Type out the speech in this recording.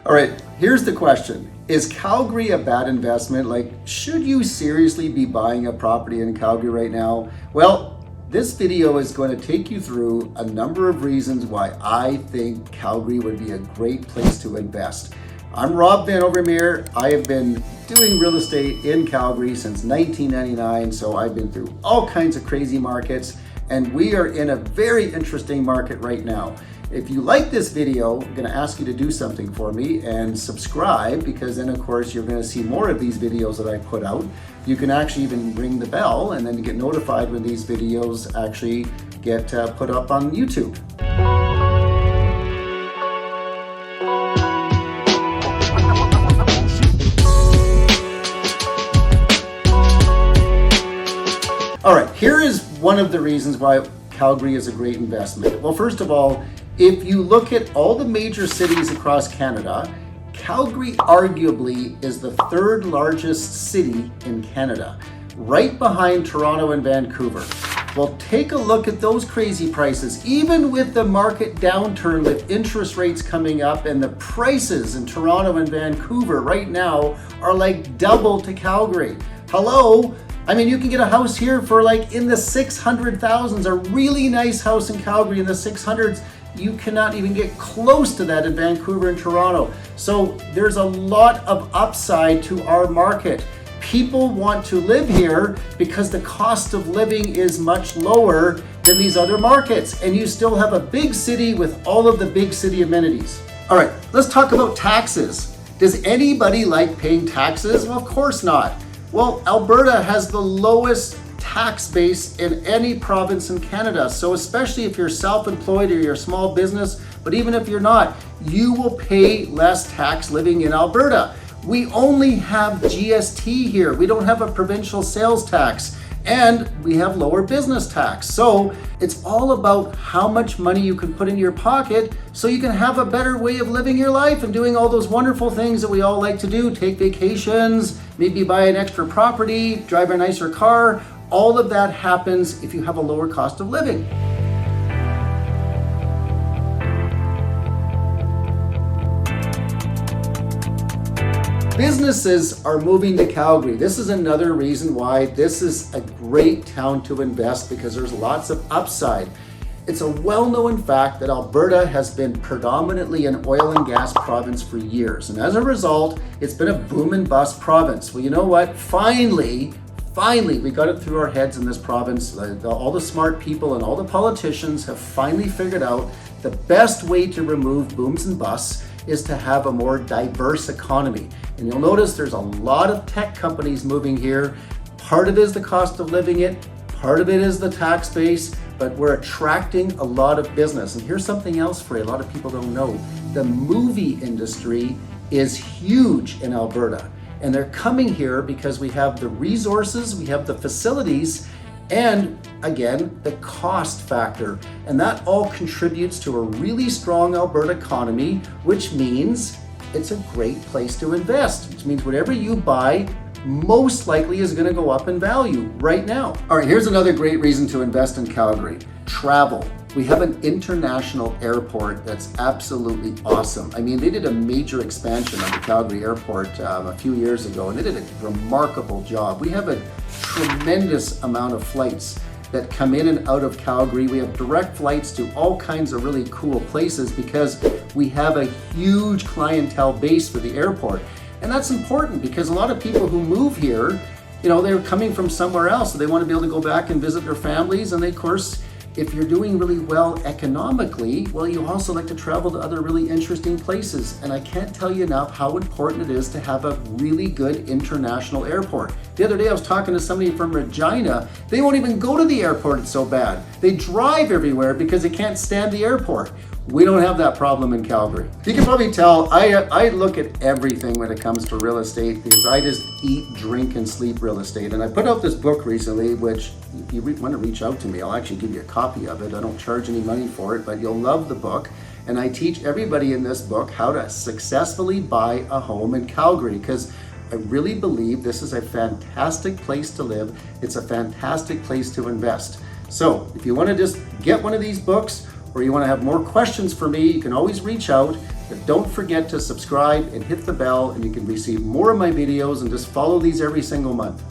All right, here's the question. Is Calgary a bad investment? Like, should you seriously be buying a property in Calgary right now? Well, this video is going to take you through a number of reasons why I think Calgary would be a great place to invest. I'm Rob Van Overmeer. I have been doing real estate in Calgary since 1999, so I've been through all kinds of crazy markets, and we are in a very interesting market right now. If you like this video, I'm going to ask you to do something for me and subscribe, because then of course you're going to see more of these videos that I put out. You can actually even ring the bell and then get notified when these videos actually get put up on YouTube. All right, here is one of the reasons why Calgary is a great investment. Well, first of all, if you look at all the major cities across Canada, Calgary arguably is the third largest city in Canada, right behind Toronto and Vancouver. Well, take a look at those crazy prices. Even with the market downturn, with interest rates coming up, and the prices in Toronto and Vancouver right now are like double to Calgary. Hello? I mean, you can get a house here for like in the 600,000s, a really nice house in Calgary in the 600s. You cannot even get close to that in Vancouver and Toronto. So there's a lot of upside to our market. People want to live here because the cost of living is much lower than these other markets. And you still have a big city with all of the big city amenities. All right, let's talk about taxes. Does anybody like paying taxes? Well, of course not. Well, Alberta has the lowest tax base in any province in Canada. So especially if you're self-employed or you're a small business, but even if you're not, you will pay less tax living in Alberta. We only have GST here. We don't have a provincial sales tax, and we have lower business tax. So it's all about how much money you can put in your pocket so you can have a better way of living your life and doing all those wonderful things that we all like to do. Take vacations, maybe buy an extra property, drive a nicer car. All of that happens if you have a lower cost of living. Businesses are moving to Calgary. This is another reason why this is a great town to invest, because there's lots of upside. It's a well-known fact that Alberta has been predominantly an oil and gas province for years. And as a result, it's been a boom and bust province. Well, you know what? Finally, we got it through our heads in this province. All the smart people and all the politicians have finally figured out the best way to remove booms and busts is to have a more diverse economy. And you'll notice there's a lot of tech companies moving here. Part of it is the cost of living it, part of it is the tax base, but we're attracting a lot of business. And here's something else for you, a lot of people don't know. The movie industry is huge in Alberta. And they're coming here because we have the resources, we have the facilities, and again, the cost factor. And that all contributes to a really strong Alberta economy, which means it's a great place to invest, which means whatever you buy most likely is going to go up in value right now. All right, here's another great reason to invest in Calgary. Travel. We have an international airport that's absolutely awesome. I mean, they did a major expansion of the Calgary airport a few year ago, and they did a remarkable job. We have a tremendous amount of flights that come in and out of Calgary. We have direct flights to all kinds of really cool places because we have a huge clientele base for the airport. And that's important because a lot of people who move here, you know, they're coming from somewhere else, so they want to be able to go back and visit their families. And they, of course, if you're doing really well economically, well, you also like to travel to other really interesting places. And I can't tell you enough how important it is to have a really good international airport. The other day I was talking to somebody from Regina. They won't even go to the airport, it's so bad. They drive everywhere because they can't stand the airport. We don't have that problem in Calgary. You can probably tell I look at everything when it comes to real estate because I just eat, drink, and sleep real estate. And I put out this book recently, which if you want to reach out to me, I'll actually give you a copy of it. I don't charge any money for it, but you'll love the book. And I teach everybody in this book how to successfully buy a home in Calgary, because I really believe this is a fantastic place to live. It's a fantastic place to invest. So if you want to just get one of these books, or you want to have more questions for me, you can always reach out. But don't forget to subscribe and hit the bell, and you can receive more of my videos and just follow these every single month.